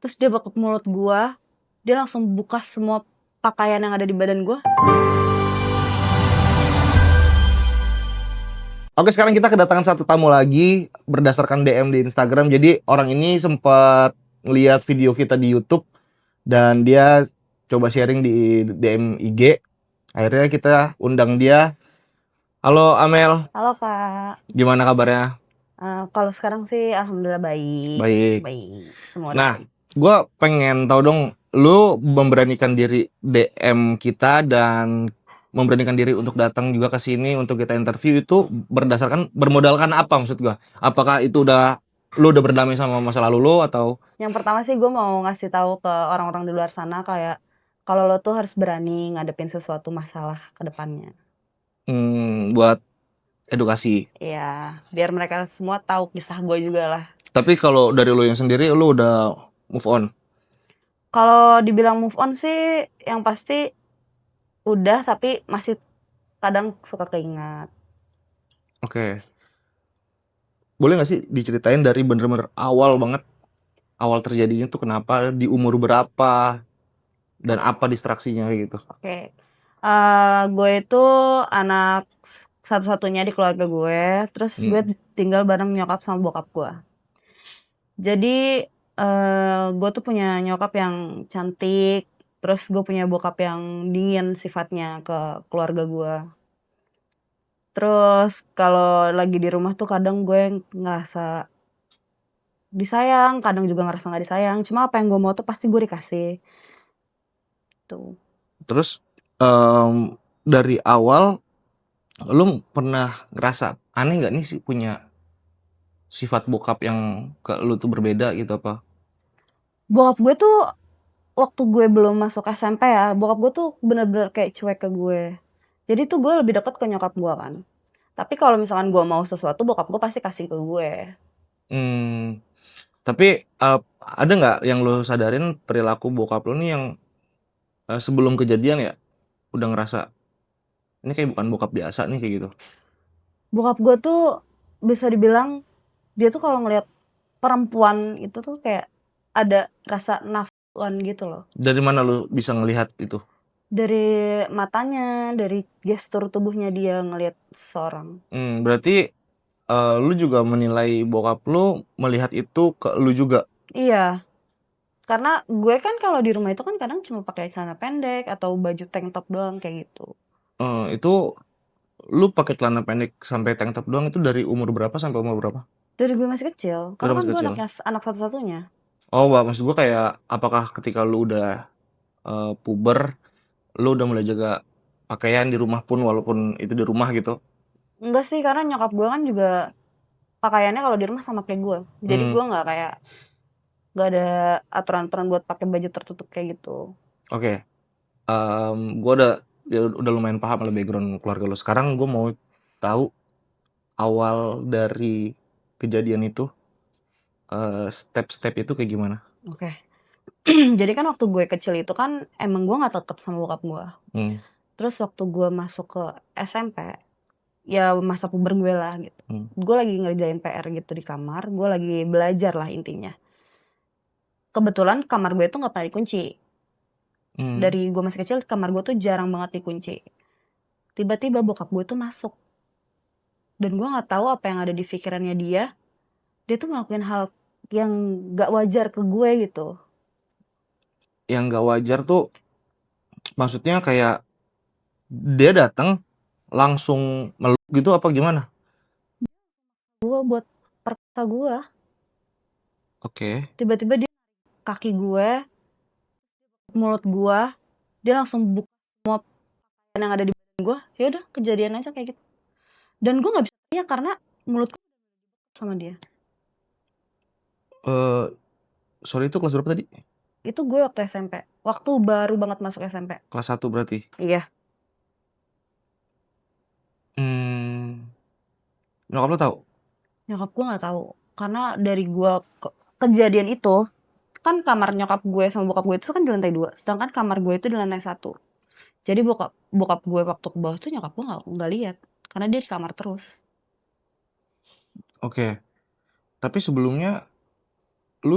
terus dia bekap mulut gua, dia langsung buka semua pakaian yang ada di badan gua. Oke, sekarang kita kedatangan satu tamu lagi berdasarkan DM di Instagram. Jadi orang ini sempat ngeliat video kita di YouTube dan dia coba sharing di DM IG. Akhirnya kita undang dia. Halo Amel, Halo Kak, gimana kabarnya? kalau sekarang sih alhamdulillah baik, Baik. semua udah Nah, baik. gue pengen tahu dong, lu memberanikan diri DM kita dan memberanikan diri untuk datang juga ke sini untuk kita interview itu bermodalkan apa maksud gua? Apakah itu lu udah berdamai sama masa lalu lu atau Yang pertama sih gue mau ngasih tahu ke orang-orang di luar sana kayak kalau lo tuh harus berani ngadepin sesuatu masalah ke depannya. buat edukasi? Iya, biar mereka semua tahu kisah gue juga lah. Tapi kalau dari lu yang sendiri lu udah move on? Kalau dibilang move on sih yang pasti udah, tapi masih kadang suka keingat. Oke. Boleh nggak sih diceritain dari bener-bener awal banget, awal terjadinya tuh kenapa, di umur berapa, dan apa distraksinya kayak gitu? Oke, gue itu anak satu-satunya di keluarga gue, terus gue tinggal bareng nyokap sama bokap gue. Jadi gue tuh punya nyokap yang cantik, terus gue punya bokap yang dingin sifatnya ke keluarga gue. Terus kalau lagi di rumah tuh kadang gue ngerasa disayang, kadang juga ngerasa nggak disayang. Cuma apa yang gue mau tuh pasti gue dikasih. Tuh. Terus dari awal lu pernah ngerasa aneh nggak nih sih punya sifat bokap yang ke lu tuh berbeda gitu apa? Bokap gue tuh waktu gue belum masuk SMP ya, bokap gue tuh bener-bener kayak cuek ke gue. Jadi tuh gue lebih deket ke nyokap gue kan. Tapi kalau misalkan gue mau sesuatu, bokap gue pasti kasih ke gue. Tapi ada nggak yang lu sadarin perilaku bokap lu nih yang sebelum kejadian ya udah ngerasa ini kayak bukan bokap biasa nih kayak gitu? Bokap gue tuh bisa dibilang dia tuh kalau ngelihat perempuan itu tuh kayak ada rasa nafsuan gitu loh. Dari mana lu bisa ngelihat itu? Dari matanya, dari gestur tubuhnya dia ngelihat seseorang. Berarti lu juga menilai bokap lu melihat itu ke lu juga? Iya, karena gue kan kalau di rumah itu kan kadang cuma pakai celana pendek atau baju tank top doang kayak gitu. Itu lu pakai celana pendek sampai tank top doang itu dari umur berapa sampai umur berapa? Dari gue masih kecil, karena Udah kan masih gue kecil? anak satu-satunya. Oh, maksud gua kayak apakah ketika lu udah puber, lu udah mulai jaga pakaian di rumah pun walaupun itu di rumah gitu? Enggak sih, karena nyokap gue kan juga pakaiannya kalau di rumah sama kayak gue. Jadi gue nggak ada aturan-aturan buat pakai baju tertutup kayak gitu. Oke. Gua udah lumayan paham lah background keluarga lu. Sekarang gua mau tahu awal dari kejadian itu, step-step itu kayak gimana? Oke. Jadi kan waktu gue kecil itu kan emang gue nggak deket sama bokap gue. Terus waktu gue masuk ke SMP, ya masa puber gue lah gitu. Gue lagi ngerjain PR gitu di kamar, gue lagi belajar lah intinya. Kebetulan kamar gue tuh nggak pernah dikunci. Dari gue masih kecil kamar gue tuh jarang banget dikunci. Tiba-tiba bokap gue tuh masuk. Dan gue nggak tahu apa yang ada di pikirannya dia. Dia tuh ngelakuin hal yang nggak wajar ke gue gitu. Yang nggak wajar tuh maksudnya kayak dia datang langsung meluk gitu apa gimana? Gue buat perkosa gue. Oke. Tiba-tiba dia kaki gue, mulut gue, dia langsung buka semua pakaian yang ada di badan gue. Ya udah kejadian aja kayak gitu. Dan gue nggak bisa teriak karena mulut gue sama dia. Sorry itu kelas berapa tadi? Itu gue waktu SMP. Waktu baru banget masuk SMP. Kelas 1 berarti? Iya. Nyokap lu tahu? Nyokap gue nggak tahu. Karena dari gue kejadian itu, kan kamar nyokap gue sama bokap gue itu kan di lantai 2. Sedangkan kamar gue itu di lantai 1. Jadi bokap gue waktu ke bawah tuh nyokap gue nggak lihat. Karena dia di kamar terus. Oke. Tapi sebelumnya lu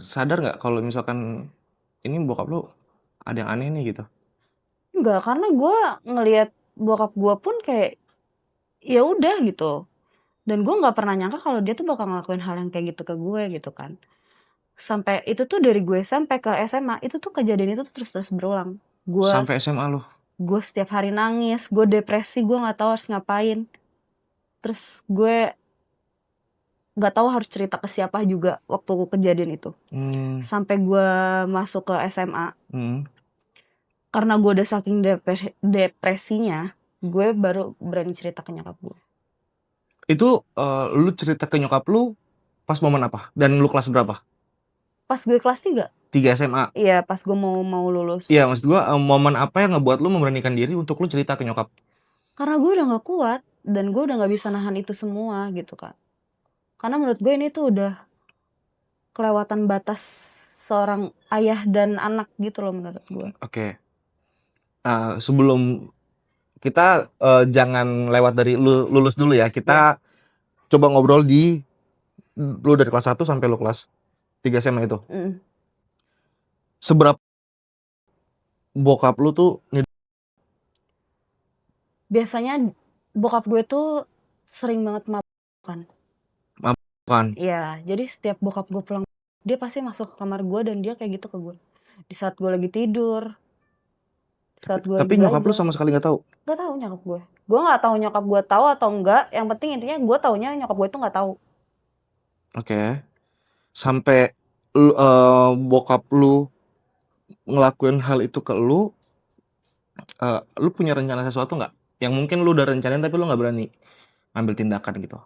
sadar nggak kalau misalkan ini bokap lu ada yang aneh nih gitu? Enggak, karena gue ngelihat bokap gue pun kayak ya udah gitu. Dan gue nggak pernah nyangka kalau dia tuh bakal ngelakuin hal yang kayak gitu ke gue gitu kan. Sampai itu tuh dari gue sampai ke SMA itu tuh kejadian itu tuh terus-terus berulang. Gue Sampai SMA lu? gue setiap hari nangis, gue depresi, gue nggak tahu harus ngapain. Terus gue nggak tahu harus cerita ke siapa juga waktu kejadian itu. Sampai gue masuk ke SMA, karena gue udah saking depresinya, gue baru berani cerita ke nyokap gue. Itu lu cerita ke nyokap lu pas momen apa? Dan lu kelas berapa? Pas gue kelas 3. 3 SMA? Iya, pas gue mau lulus. Iya, maksud gua momen apa yang ngebuat lu memberanikan diri untuk lu cerita ke nyokap? Karena gue udah gak kuat, dan gue udah gak bisa nahan itu semua gitu kan. Karena menurut gue ini tuh udah kelewatan batas seorang ayah dan anak gitu loh menurut gue. Oke. Sebelum kita jangan lewat dari lu lulus dulu ya. Kita coba ngobrol di lu dari kelas 1 sampai lu kelas 3 SMA itu. Seberapa bokap lu tuh Biasanya bokap gue tuh sering banget mabukan. mabukan? Iya, jadi setiap bokap gue pulang, dia pasti masuk ke kamar gue dan dia kayak gitu ke gue. Di saat gue lagi tidur, di saat gue lagi Tapi nyokap lu belajar. sama sekali nggak tahu? Gak tahu nyokap gue. Gue nggak tahu nyokap gue tahu atau enggak. Yang penting intinya gue taunya nyokap gue tuh nggak tahu. Oke. Sampai bokap lu ngelakuin hal itu ke lu punya rencana sesuatu nggak? Yang mungkin lu udah rencanain tapi lu nggak berani ambil tindakan gitu.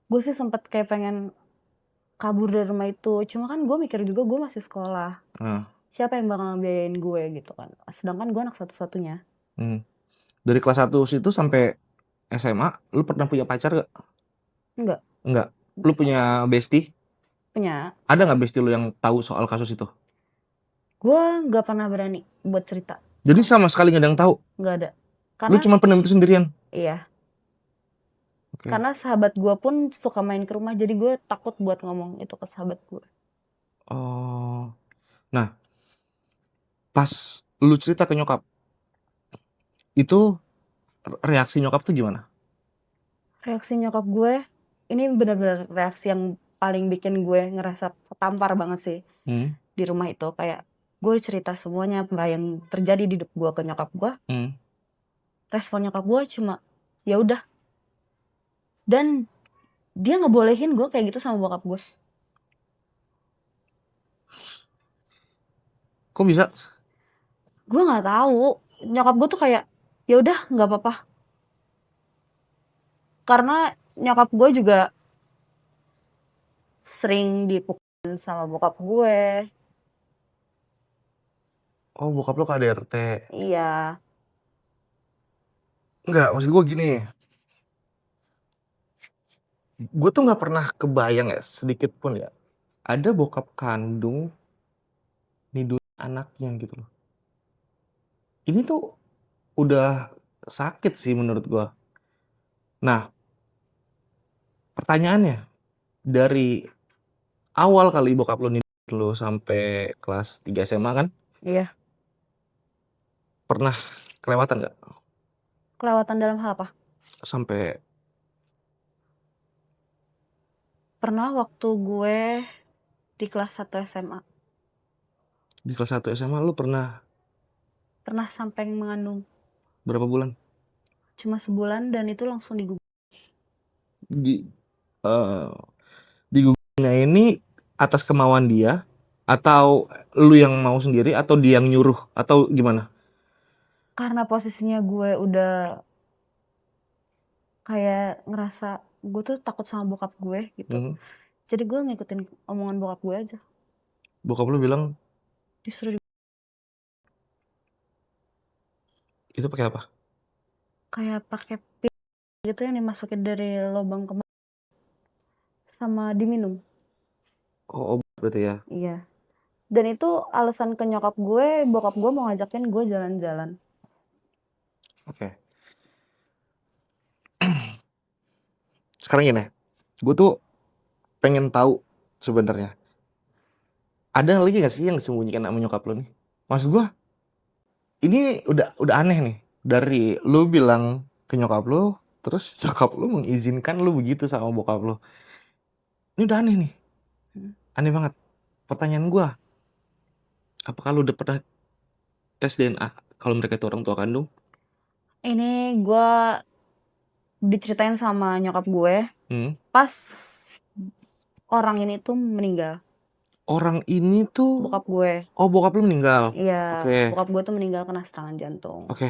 Gue sih sempet kayak pengen kabur dari rumah itu. Cuma kan gue mikir juga gue masih sekolah. Siapa yang bakal ngebiayain gue gitu kan. Sedangkan gue anak satu-satunya. Dari kelas 1 situ sampai SMA, lu pernah punya pacar gak? Enggak. Enggak. Lu punya bestie? Punya. Ada nggak bestie lu yang tahu soal kasus itu? Gue nggak pernah berani buat cerita. Jadi sama sekali nggak ada yang tahu? Nggak ada. Lu Karena cuma pendam itu sendirian? iya. Okay. Karena sahabat gue pun suka main ke rumah, jadi gue takut buat ngomong itu ke sahabat gue. Oh. Nah, pas lu cerita ke nyokap, itu reaksi nyokap tuh gimana? Reaksi nyokap gue, ini benar-benar reaksi yang paling bikin gue ngerasa ketampar banget sih. Di rumah itu kayak gue cerita semuanya apa yang terjadi di hidup gue ke nyokap gue. Respon nyokap gue cuma ya udah. Dan dia ngebolehin gue kayak gitu sama bokap gue. Kok bisa? Gue nggak tahu. Nyokap gue tuh kayak ya udah nggak apa-apa. Karena nyokap gue juga sering dipukulin sama bokap gue. Oh, bokap lu KDRT? Iya. Enggak, maksud gue gini. Gue tuh nggak pernah kebayang ya sedikit pun ya. Ada bokap kandung niduin anaknya gitu loh. Ini tuh udah sakit sih menurut gue. Nah, pertanyaannya, dari awal kali bokap lu niduin lu sampai kelas 3 SMA kan? Iya. Pernah kelewatan nggak? Kelewatan dalam hal apa? Sampai Pernah waktu gue di kelas 1 SMA. di kelas 1 SMA lu pernah Sampai mengandung. berapa bulan? Cuma sebulan dan itu langsung digugur. Digugurnya ini atas kemauan dia atau lu yang mau sendiri atau dia yang nyuruh atau gimana? Karena posisinya gue udah kayak ngerasa gue tuh takut sama bokap gue gitu. Jadi gue ngikutin omongan bokap gue aja. Bokap lu bilang Disuruh itu pakai apa? kayak pakai pil gitu yang dimasukin dari lubang kemar sama diminum. Oh, obat berarti ya? Iya. Dan itu alasan ke nyokap gue, bokap gue mau ngajakin gue jalan-jalan. Oke. Sekarang gini, gue tuh pengen tahu sebenarnya Ada lagi gak sih yang disembunyikan sama nyokap lu nih? Maksud gua, ini udah aneh nih. Dari lu bilang ke nyokap lu, terus nyokap lu mengizinkan lu begitu sama bokap lu. Ini udah aneh nih. Aneh banget. Pertanyaan gua, apakah lu udah pernah tes DNA kalau mereka itu orang tua kandung? Ini gue diceritain sama nyokap gue pas orang ini tuh meninggal. Orang ini tuh Bokap gue. Oh, bokap lu meninggal. Iya, Oke. bokap gue tuh meninggal kena serangan jantung. Oke.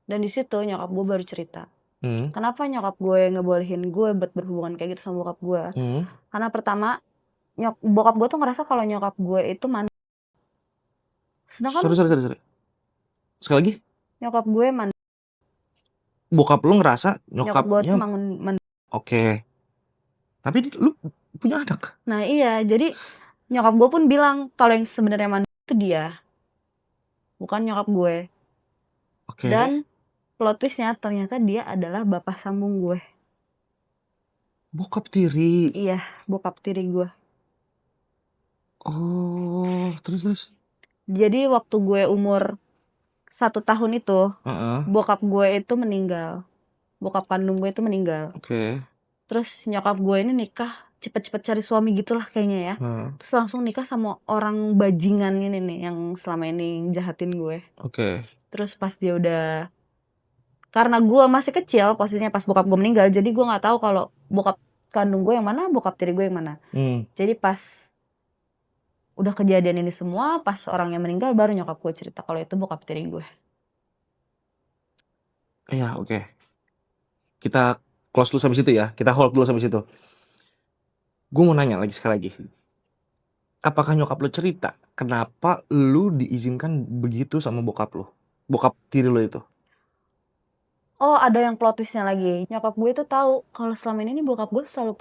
Dan di situ nyokap gue baru cerita. Hmm. Kenapa nyokap gue ngebolehin gue buat berhubungan kayak gitu sama bokap gue? Karena pertama, bokap gue tuh ngerasa kalau nyokap gue itu mandul. Sedangkan Sorry. Sekali lagi. Nyokap gue mandul. Bokap lu ngerasa Nyokap gue tuh nyokapnya mandul. Oke. Tapi lu punya anak. Nah iya, jadi nyokap gue pun bilang kalau yang sebenarnya mandul itu dia, bukan nyokap gue. Oke. Dan plot twistnya ternyata dia adalah bapak sambung gue. Bokap tiri. Iya, bokap tiri gue. Oh, terus. Jadi waktu gue umur 1 tahun itu, bokap gue itu meninggal. Bokap kandung gue itu meninggal. Oke. Terus nyokap gue ini nikah, cepet-cepet cari suami gitulah kayaknya ya. Terus langsung nikah sama orang bajingan ini nih, yang selama ini jahatin gue. Oke. Terus pas dia udah, karena gue masih kecil posisinya pas bokap gue meninggal, jadi gue nggak tahu kalau bokap kandung gue yang mana, bokap tiri gue yang mana. Jadi pas udah kejadian ini semua, pas orangnya meninggal, baru nyokap gue cerita kalau itu bokap tiri gue. Iya, oke. Kita close dulu sampai situ ya. Kita hold dulu sampai situ. Gue mau nanya lagi sekali lagi. Apakah nyokap lu cerita kenapa lu diizinkan begitu sama bokap lu? Bokap tiri lu itu. Oh, ada yang plot twistnya lagi. Nyokap gue itu tahu kalau selama ini bokap gue selalu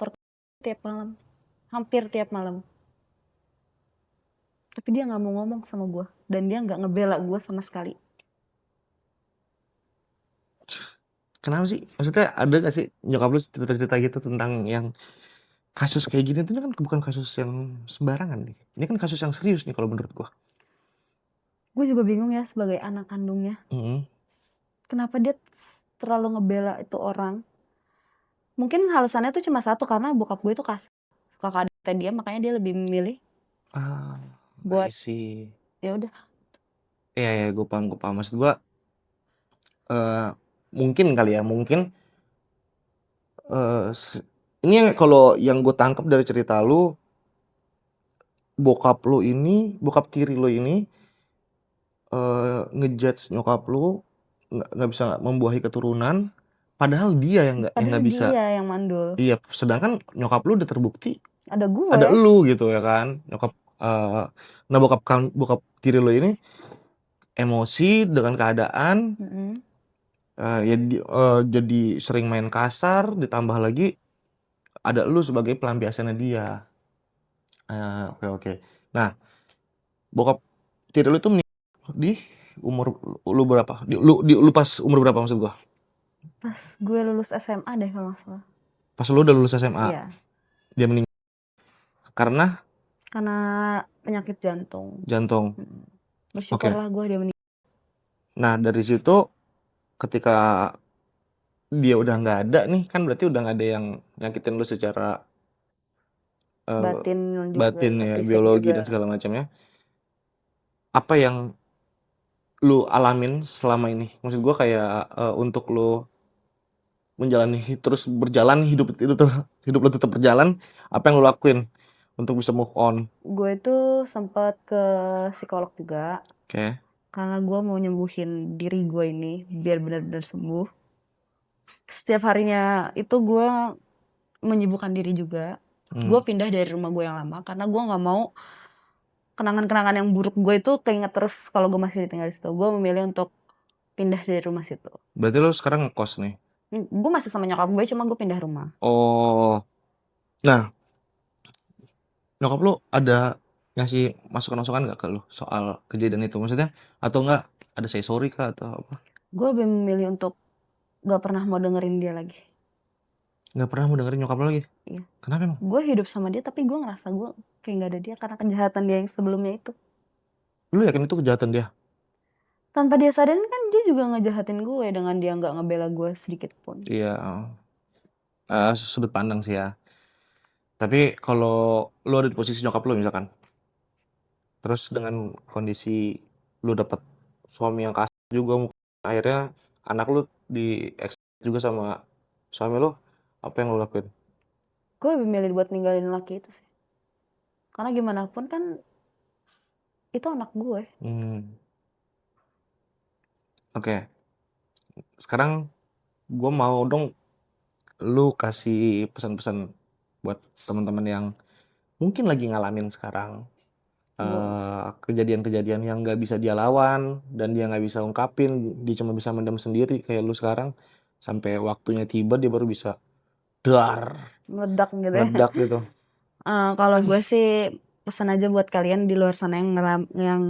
tiap malam. Hampir tiap malam. Tapi dia gak mau ngomong sama gue. Dan dia gak ngebela gue sama sekali. Kenapa sih? Maksudnya ada gak sih nyokap lu cerita-cerita gitu tentang yang kasus kayak gini tuh kan bukan kasus yang sembarangan nih. Ini kan kasus yang serius nih kalau menurut gue. Gue juga bingung ya sebagai anak kandungnya. Kenapa dia terlalu ngebela itu orang. Mungkin alasannya tuh cuma satu, karena bokap gue itu kasar. Suka kadet dia, makanya dia lebih memilih buat ya udah. Iya, gue paham. Maksud gue mungkin kali ya, ini kalau yang gue tangkap dari cerita lu, bokap tiri lu ini ngejudge nyokap lu nggak bisa membuahi keturunan, padahal dia yang nggak bisa. Dia yang mandul. Iya, sedangkan nyokap lu udah terbukti ada lu gitu ya kan. Nyokap nah bokap tiri lu ini emosi dengan keadaan. Jadi sering main kasar, ditambah lagi ada lu sebagai pelampiasannya dia. Oke. Nah, bokap tiri lu itu di umur lu berapa? Lu pas umur berapa maksud gua? Pas gue lulus SMA deh kalau nggak salah. Pas lu udah lulus SMA? Iya. Dia meninggal karena penyakit jantung. Oke. Bersyukurlah gue dia meninggal. Nah, dari situ ketika dia udah nggak ada nih, kan berarti udah nggak ada yang nyakitin lu secara batin ya, biologi dan segala macamnya. Apa yang lu alamin selama ini? Maksud gua kayak untuk lu menjalani terus berjalan hidup lu tetap berjalan, apa yang lu lakuin untuk bisa move on? Gue itu sempat ke psikolog juga. Oke. Karena gue mau nyembuhin diri gue ini biar benar-benar sembuh. Setiap harinya itu gue menyibukkan diri juga. Gue pindah dari rumah gue yang lama karena gue nggak mau kenangan-kenangan yang buruk gue itu keinget terus kalau gue masih tinggal di situ. Gue memilih untuk pindah dari rumah situ. Berarti lo sekarang ngekos nih? Gue masih sama nyokap gue, cuma gue pindah rumah. Oh, nah, nyokap lo ada ngasih masukan-masukan nggak ke lo soal kejadian itu? Maksudnya, atau nggak ada say sorry kah atau apa? Gue lebih memilih untuk gak pernah mau dengerin dia lagi. Nggak pernah mau dengerin nyokap lo lagi? Iya. Kenapa emang? Gue hidup sama dia tapi gue ngerasa gue kayak nggak ada dia karena kejahatan dia yang sebelumnya itu. Lu yakin itu kejahatan dia? Tanpa dia sadarin kan dia juga ngejahatin gue dengan dia nggak ngebela gue sedikit pun. Iya. Sudut pandang sih ya. Tapi kalau lu ada di posisi nyokap lu misalkan, terus dengan kondisi lu dapet suami yang kasar juga, akhirnya anak lu di juga sama suami lu, apa yang lu lakuin? Gue lebih milih buat ninggalin laki itu sih. Karena gimana pun kan itu anak gue. Oke. Sekarang gue mau dong lu kasih pesan-pesan buat teman-teman yang mungkin lagi ngalamin sekarang kejadian-kejadian yang nggak bisa dia lawan dan dia nggak bisa ungkapin, dia cuma bisa mendam sendiri kayak lu sekarang, sampai waktunya tiba dia baru bisa Meledak gitu ya. meledak gitu. Kalau gue sih pesan aja buat kalian di luar sana yang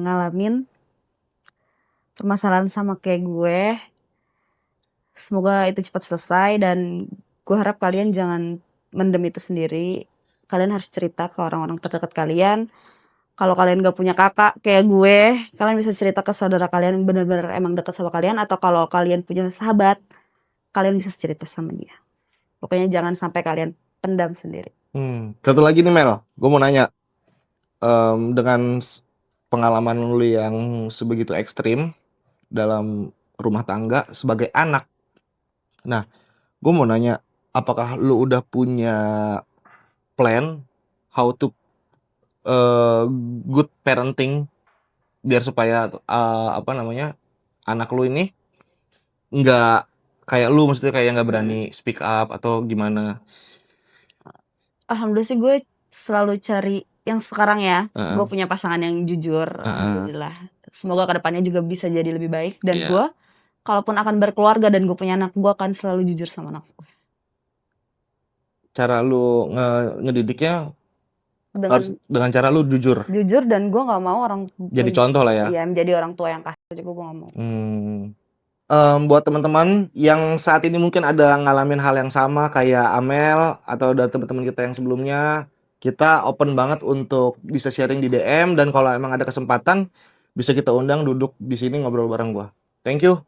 ngalamin permasalahan sama kayak gue. Semoga itu cepat selesai dan gue harap kalian jangan mendem itu sendiri. Kalian harus cerita ke orang-orang terdekat kalian. Kalau kalian gak punya kakak kayak gue, kalian bisa cerita ke saudara kalian yang benar-benar emang dekat sama kalian. Atau kalau kalian punya sahabat, kalian bisa cerita sama dia. Pokoknya jangan sampai kalian pendam sendiri. Satu lagi nih Mel, gue mau nanya, dengan pengalaman lu yang sebegitu ekstrim dalam rumah tangga sebagai anak, nah gue mau nanya, apakah lu udah punya plan how to good parenting biar supaya apa namanya, anak lu ini nggak kayak lu, maksudnya kayak nggak berani speak up atau gimana? Alhamdulillah sih gue selalu cari yang sekarang ya. Gue punya pasangan yang jujur. Alhamdulillah. Semoga kedepannya juga bisa jadi lebih baik. Dan gue kalaupun akan berkeluarga dan gue punya anak, gue akan selalu jujur sama anak gue. Cara lu ngedidiknya harus dengan cara lu jujur. Jujur dan gue nggak mau orang Jadi contoh lah ya. Iya, menjadi orang tua yang kasar juga gue nggak mau. Buat teman-teman yang saat ini mungkin ada ngalamin hal yang sama kayak Amel atau dari teman-teman kita yang sebelumnya, kita open banget untuk bisa sharing di DM, dan kalau emang ada kesempatan bisa kita undang duduk di sini ngobrol bareng gua. Thank you.